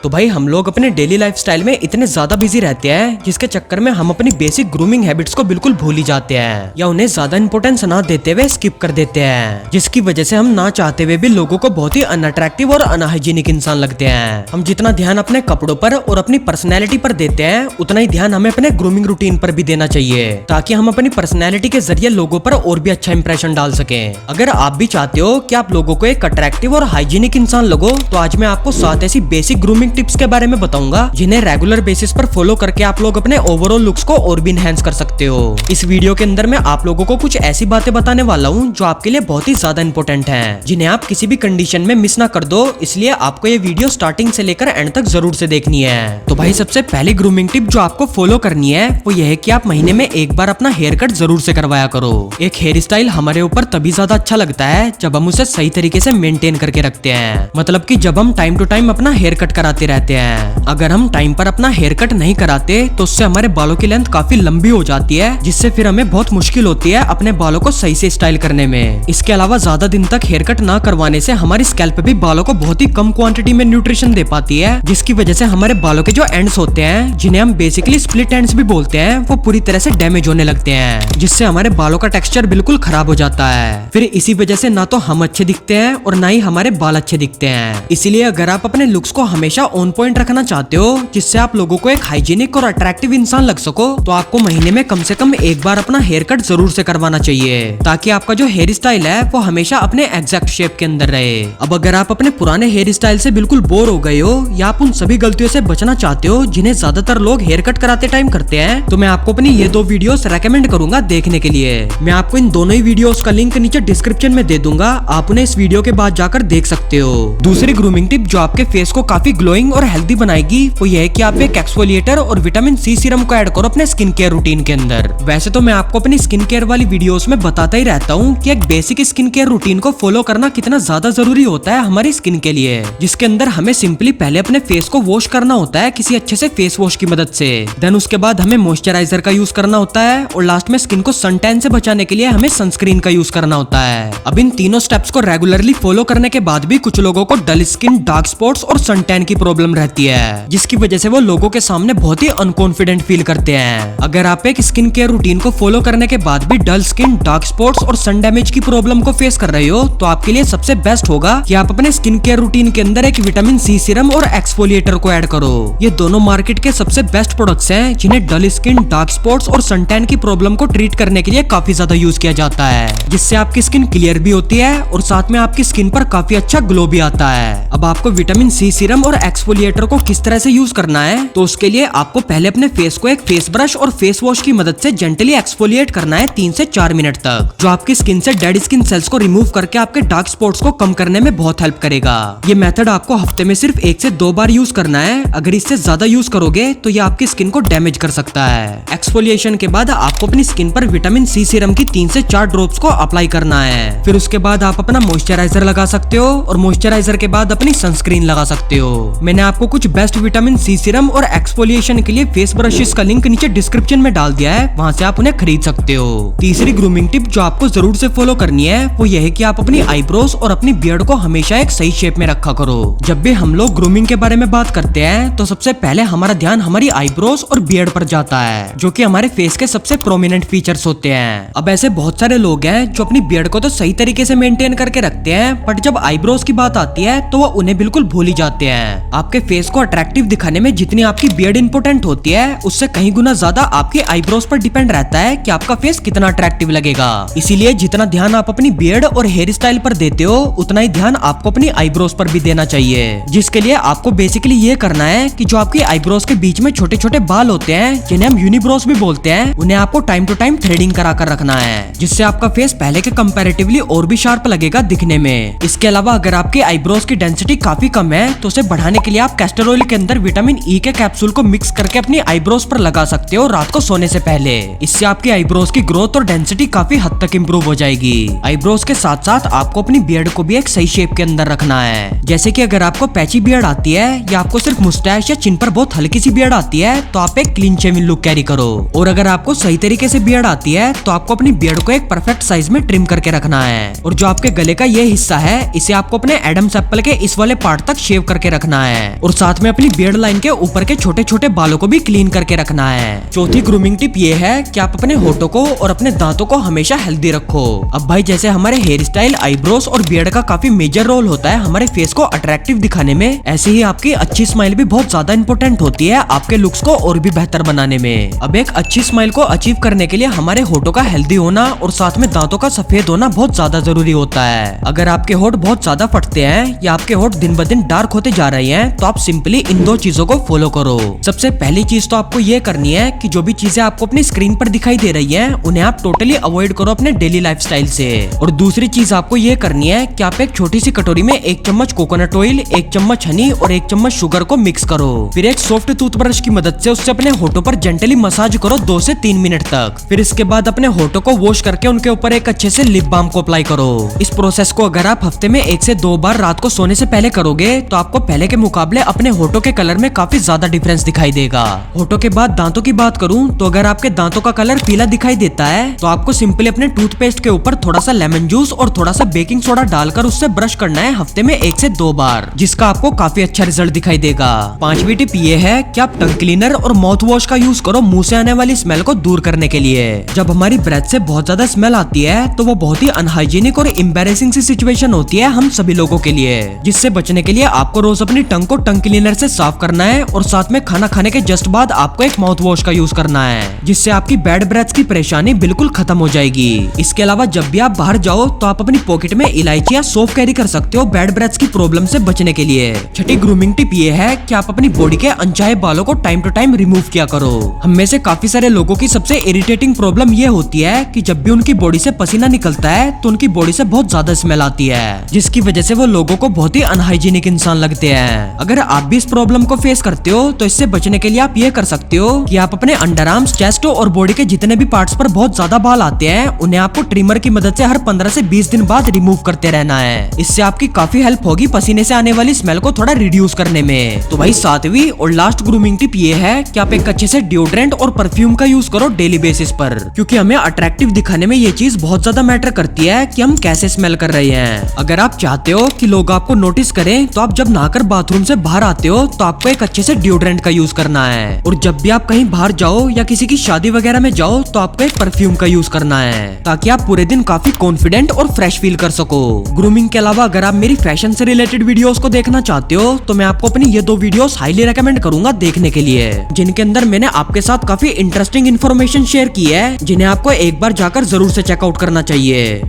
तो भाई हम लोग अपने डेली लाइफस्टाइल में इतने ज्यादा बिजी रहते हैं जिसके चक्कर में हम अपनी बेसिक ग्रूमिंग हैबिट्स को बिल्कुल भूल ही जाते हैं या उन्हें ज्यादा इंपॉर्टेंस ना देते हुए स्किप कर देते हैं, जिसकी वजह से हम ना चाहते हुए भी लोगों को बहुत ही अनअट्रैक्टिव और अनहाइजीनिक इंसान लगते हैं। हम जितना ध्यान अपने कपड़ों पर और अपनी पर्सनैलिटी पर देते हैं उतना ही ध्यान हमें अपने ग्रूमिंग रूटीन पर भी देना चाहिए, ताकि हम अपनी पर्सनैलिटी के जरिए लोगों पर और भी अच्छा इंप्रेशन डाल सके। अगर आप भी चाहते हो कि आप लोगों को एक अट्रैक्टिव और हाइजीनिक इंसान लगो, तो आज मैं आपको 7 ऐसी बेसिक ग्रूमिंग टिप्स के बारे में बताऊंगा जिन्हें रेगुलर बेसिस पर फॉलो करके आप लोग अपने ओवरऑल लुक्स को और भी इनहेंस कर सकते हो। इस वीडियो के अंदर मैं आप लोगों को कुछ ऐसी बातें बताने वाला हूँ जो आपके लिए बहुत ही ज्यादा इंपॉर्टेंट हैं, जिन्हें आप किसी भी कंडीशन में मिस ना कर दो, इसलिए आपको ये वीडियो स्टार्टिंग से लेकर एंड तक जरूर से देखनी है। तो भाई सबसे पहली ग्रूमिंग टिप जो आपको फॉलो करनी है वो यह है कि आप महीने में एक बार अपना हेयर कट जरूर से करवाया करो। एक हेयर स्टाइल हमारे ऊपर तभी ज्यादा अच्छा लगता है जब हम उसे सही तरीके से मेंटेन करके रखते हैं, मतलब कि जब हम टाइम टू टाइम अपना हेयर कट कराते रहते हैं। अगर हम टाइम पर अपना हेयर कट नहीं कराते तो उससे हमारे बालों की लेंथ काफी लंबी हो जाती है, जिससे फिर हमें बहुत मुश्किल होती है अपने बालों को सही से स्टाइल करने में। इसके अलावा ज्यादा दिन तक हेयर कट ना करवाने से हमारी स्कैल्प भी बालों को बहुत ही कम क्वांटिटी में न्यूट्रिशन दे पाती है, जिसकी वजह से हमारे बालों के जो एंड्स होते हैं, जिन्हें हम बेसिकली स्प्लिट एंड्स भी बोलते हैं, वो पूरी तरह से डैमेज होने लगते हैं, जिससे हमारे बालों का टेक्सचर बिल्कुल खराब हो जाता है। फिर इसी वजह से ना तो हम अच्छे दिखते हैं और ना ही हमारे बाल अच्छे दिखते हैं। इसीलिए अगर आप अपने लुक्स को हमेशा ऑन पॉइंट रखना चाहते हो, जिससे आप लोगों को एक हाइजीनिक और अट्रैक्टिव इंसान लग सको, तो आपको महीने में कम से कम एक बार अपना हेयर कट जरूर से करवाना चाहिए, ताकि आपका जो हेयर स्टाइल है वो हमेशा अपने एग्जैक्ट शेप के अंदर रहे। अब अगर आप अपने पुराने हेयर स्टाइल से बिल्कुल बोर हो गए हो या आप उन सभी गलतियों से बचना चाहते हो जिन्हें ज्यादातर लोग हेयर कट कराते टाइम करते हैं, तो मैं आपको अपनी ये 2 वीडियोस रेकमेंड करूंगा देखने के लिए। मैं आपको इन दोनों ही वीडियोस का लिंक नीचे डिस्क्रिप्शन में दे दूंगा, आप उन्हें इस वीडियो के बाद जाकर देख सकते हो। दूसरी ग्रूमिंग टिप जो आपके फेस को काफी ग्लोइंग और हेल्दी बनाएगी वो यह है कि आप एक एक्सफोलिएटर और विटामिन सी सीरम को ऐड करो अपने स्किन केयर रूटीन के अंदर। वैसे तो मैं आपको अपनी स्किन केयर वाली वीडियोस में बताता ही रहता हूँ कि एक बेसिक स्किन केयर रूटीन को फॉलो करना कितना ज्यादा जरूरी होता है हमारी स्किन के लिए, जिसके अंदर हमें सिंपली पहले अपने फेस को वॉश करना होता है किसी अच्छे से फेस वॉश की मदद से। देन उसके बाद हमें मॉइस्चराइजर का यूज करना होता है और लास्ट में स्किन को सन टैन से बचाने के लिए हमें सनस्क्रीन का यूज करना होता है। अब इन तीनों स्टेप्स को रेगुलरली फॉलो करने के बाद भी कुछ लोगों को डल स्किन, डार्क स्पॉट्स और सन टैन की प्रॉब्लम रहती है, जिसकी वजह से वो लोगों के सामने बहुत ही अनकॉन्फिडेंट फील करते हैं। अगर आप एक स्किन केयर रूटीन को फॉलो करने के बाद भी डल स्किन, डार्क स्पॉट्स और सन डैमेज की प्रॉब्लम को फेस कर रहे हो, तो आपके लिए सबसे बेस्ट होगा कि आप अपने स्किन केयर रूटीन के अंदर एक विटामिन सी सीरम और एक्सफोलिएटर को ऐड करो। ये दोनों मार्केट के सबसे बेस्ट प्रोडक्ट्स हैं जिन्हें डल स्किन, डार्क स्पॉट्स और सन टैन की प्रॉब्लम को ट्रीट करने के लिए काफी ज्यादा यूज किया जाता है, जिससे आपकी स्किन क्लियर भी होती है और साथ में आपकी स्किन पर काफी अच्छा ग्लो भी आता है। अब आपको विटामिन सी सीरम और एक्सफोलिएटर को किस तरह से यूज करना है, तो उसके लिए आपको पहले अपने फेस को एक फेस ब्रश और फेस वॉश की मदद से जेंटली एक्सफोलिएट करना है 3 से 4 मिनट तक, जो आपकी स्किन से डेड स्किन सेल्स को रिमूव करके आपके डार्क स्पॉट्स को कम करने में बहुत हेल्प करेगा। ये मेथड आपको हफ्ते में सिर्फ 1 से 2 बार यूज करना है। अगर इससे ज्यादा यूज करोगे तो ये आपकी स्किन को डैमेज कर सकता है। एक्सफोलिएशन के बाद आपको अपनी स्किन पर विटामिन सी सीरम की 3 से 4 ड्रॉप्स को अप्लाई करना है। फिर उसके बाद आप अपना मॉइस्चराइजर लगा सकते हो और मॉइस्चराइजर के बाद अपनी सनस्क्रीन लगा सकते हो। मैंने आपको कुछ बेस्ट विटामिन सी सीरम और एक्सफोलिएशन के लिए फेस ब्रशेस का लिंक नीचे डिस्क्रिप्शन में डाल दिया है, वहां से आप उन्हें खरीद सकते हो। तीसरी ग्रूमिंग टिप जो आपको जरूर से फॉलो करनी है वो यह है कि आप अपनी आईब्रोज और अपनी बियर्ड को हमेशा एक सही शेप में रखा करो। जब भी हम लोग ग्रूमिंग के बारे में बात करते हैं तो सबसे पहले हमारा ध्यान हमारी आईब्रोज और बियर्ड पर जाता है, जो कि हमारे फेस के सबसे प्रोमिनेंट फीचर्स होते हैं। अब ऐसे बहुत सारे लोग हैं जो अपनी बियर्ड को तो सही तरीके से मेंटेन करके रखते हैं, बट जब आईब्रोज की बात आती है तो वो उन्हें बिल्कुल भूल ही जाते हैं। आपके फेस को अट्रैक्टिव दिखाने में जितनी आपकी बियर्ड इंपॉर्टेंट होती है, उससे कहीं गुना ज्यादा आपके आईब्रोज पर डिपेंड रहता है कि आपका फेस कितना अट्रैक्टिव लगेगा। इसीलिए जितना ध्यान आप अपनी बियर्ड और हेयर स्टाइल पर देते हो, उतना ही ध्यान आपको अपनी आईब्रोज पर भी देना चाहिए, जिसके लिए आपको बेसिकली ये करना है कि जो आपकी आईब्रोज के बीच में छोटे छोटे बाल होते हैं, जिन्हें हम यूनिब्रोज भी बोलते हैं, उन्हें आपको टाइम टू टाइम थ्रेडिंग करा कर रखना है, जिससे आपका फेस पहले के कंपैरेटिवली और भी शार्प लगेगा दिखने में। इसके अलावा अगर आपके आईब्रोज की डेंसिटी काफी कम है तो उसे बढ़ाने के लिए आप कैस्टर ऑयल के अंदर विटामिन ई के कैप्सूल को मिक्स करके अपनी आईब्रोज पर लगा सकते हो रात को सोने से पहले। इससे आपकी आईब्रोज की ग्रोथ और डेंसिटी काफी हद तक इंप्रूव हो जाएगी। आईब्रोज के साथ साथ आपको अपनी बियर्ड को भी एक सही शेप के अंदर रखना है। जैसे कि अगर आपको पैची बियर्ड आती है या आपको सिर्फ मुस्टैच या चिन पर बहुत हल्की सी बियर्ड आती है, तो आप एक क्लीन शेविंग लुक कैरी करो। और अगर आपको सही तरीके से बियर्ड आती है तो आपको अपनी बियर्ड को एक परफेक्ट साइज में ट्रिम करके रखना है। और जो आपके गले का ये हिस्सा है, इसे आपको अपने एडम्स एप्पल के इस वाले पार्ट तक शेव करके रखना है। है और साथ में अपनी बियर्ड लाइन के ऊपर के छोटे छोटे बालों को भी क्लीन करके रखना है। चौथी ग्रूमिंग टिप ये है कि आप अपने होठों को और अपने दांतों को हमेशा हेल्दी रखो। अब भाई जैसे हमारे हेयर स्टाइल, आईब्रोज और बियर्ड का काफी मेजर रोल होता है हमारे फेस को अट्रैक्टिव दिखाने में, ऐसे ही आपकी अच्छी स्माइल भी बहुत ज्यादा इंपॉर्टेंट होती है आपके लुक्स को और भी बेहतर बनाने में। अब एक अच्छी स्माइल को अचीव करने के लिए हमारे होठों का हेल्दी होना और साथ में दांतों का सफेद होना बहुत ज्यादा जरूरी होता है। अगर आपके होठ बहुत ज्यादा फटते हैं या आपके होठ दिन ब दिन डार्क होते जा रहे हैं तो आप सिंपली इन दो चीजों को फॉलो करो। सबसे पहली चीज तो आपको ये करनी है कि जो भी चीजें आपको अपनी स्क्रीन पर दिखाई दे रही हैं उन्हें आप टोटली अवॉइड करो अपने डेली लाइफस्टाइल से। और दूसरी चीज आपको ये करनी है कि आप एक छोटी सी कटोरी में 1 चम्मच कोकोनट ऑयल, 1 चम्मच हनी और 1 चम्मच शुगर को मिक्स करो। फिर एक सॉफ्ट टूथब्रश की मदद से उससे अपने होठों पर जेंटली मसाज करो 2 से 3 मिनट तक। फिर इसके बाद अपने होठों को वॉश करके उनके ऊपर एक अच्छे से लिप बाम को अप्लाई करो। इस प्रोसेस को अगर आप हफ्ते में 1 से 2 बार रात को सोने से पहले करोगे तो आपको पहले के मुकाबले अपने होठों के कलर में काफी ज्यादा डिफरेंस दिखाई देगा। होठों के बाद दांतों की बात करूं तो अगर आपके दांतों का कलर पीला दिखाई देता है तो आपको सिंपली अपने टूथपेस्ट के ऊपर थोड़ा सा लेमन जूस और थोड़ा सा बेकिंग सोडा डालकर उससे ब्रश करना है हफ्ते में 1 से 2 बार, जिसका आपको काफी अच्छा रिजल्ट दिखाई देगा। 5वीं टिप ये है कि आप टंग क्लीनर और माउथ वॉश का यूज करो मुंह से आने वाली स्मेल को दूर करने के लिए। जब हमारी ब्रेथ से बहुत ज्यादा स्मेल आती है तो वो बहुत ही अनहाइजीनिक और एम्बैरेसिंग सी सिचुएशन होती है हम सभी लोगों के लिए, जिससे बचने के लिए आपको रोज अपनी टंग को टंग क्लीनर से साफ करना है और साथ में खाना खाने के जस्ट बाद आपको एक माउथ वॉश का यूज करना है, जिससे आपकी बैड ब्रेथ की परेशानी बिल्कुल खत्म हो जाएगी। इसके अलावा जब भी आप बाहर जाओ तो आप अपनी पॉकेट में इलायची या सौंफ कैरी कर सकते हो बैड ब्रेथ की प्रॉब्लम से बचने के लिए। छठी ग्रूमिंग टिप ये है कि आप अपनी बॉडी के अनचाहे बालों को टाइम टू टाइम रिमूव किया करो। हम में से काफी सारे लोगों की सबसे इरिटेटिंग प्रॉब्लम ये होती है कि जब भी उनकी बॉडी से पसीना निकलता है तो उनकी बॉडी से बहुत ज्यादा स्मेल आती है, जिसकी वजह से वो लोगों को बहुत ही अनहाइजीनिक इंसान लगते हैं। अगर आप भी इस प्रॉब्लम को फेस करते हो तो इससे बचने के लिए आप ये कर सकते हो कि आप अपने अंडर आर्म्स, चेस्ट और बॉडी के जितने भी पार्ट्स पर बहुत ज्यादा बाल आते हैं उन्हें आपको ट्रिमर की मदद से हर 15 से 20 दिन बाद रिमूव करते रहना है। इससे आपकी काफी हेल्प होगी पसीने से आने वाली स्मेल को थोड़ा रिड्यूस करने में। तो भाई 7वीं और लास्ट ग्रूमिंग टिप ये है कि आप एक अच्छे से डिओड्रेंट और परफ्यूम का यूज करो डेली बेसिस पर, क्योंकि हमें अट्रैक्टिव दिखाने में ये चीज बहुत ज्यादा मैटर करती है कि हम कैसे स्मेल कर रहे हैं। अगर आप चाहते हो कि लोग आपको नोटिस करें तो आप जब नहाकर बाथरूम से बाहर आते हो तो आपको एक अच्छे से डिओड्रेंट का यूज करना है, और जब भी आप कहीं बाहर जाओ या किसी की शादी वगैरह में जाओ तो आपको एक परफ्यूम का यूज करना है, ताकि आप पूरे दिन काफी कॉन्फिडेंट और फ्रेश फील कर सको। ग्रूमिंग के अलावा अगर आप मेरी फैशन से रिलेटेड वीडियोस को देखना चाहते हो तो मैं आपको अपनी ये 2 वीडियोस हाईली रेकमेंड करूंगा देखने के लिए, जिनके अंदर मैंने आपके साथ काफी इंटरेस्टिंग इन्फॉर्मेशन शेयर की है, जिन्हें आपको एक बार जाकर जरूर से चेकआउट करना चाहिए।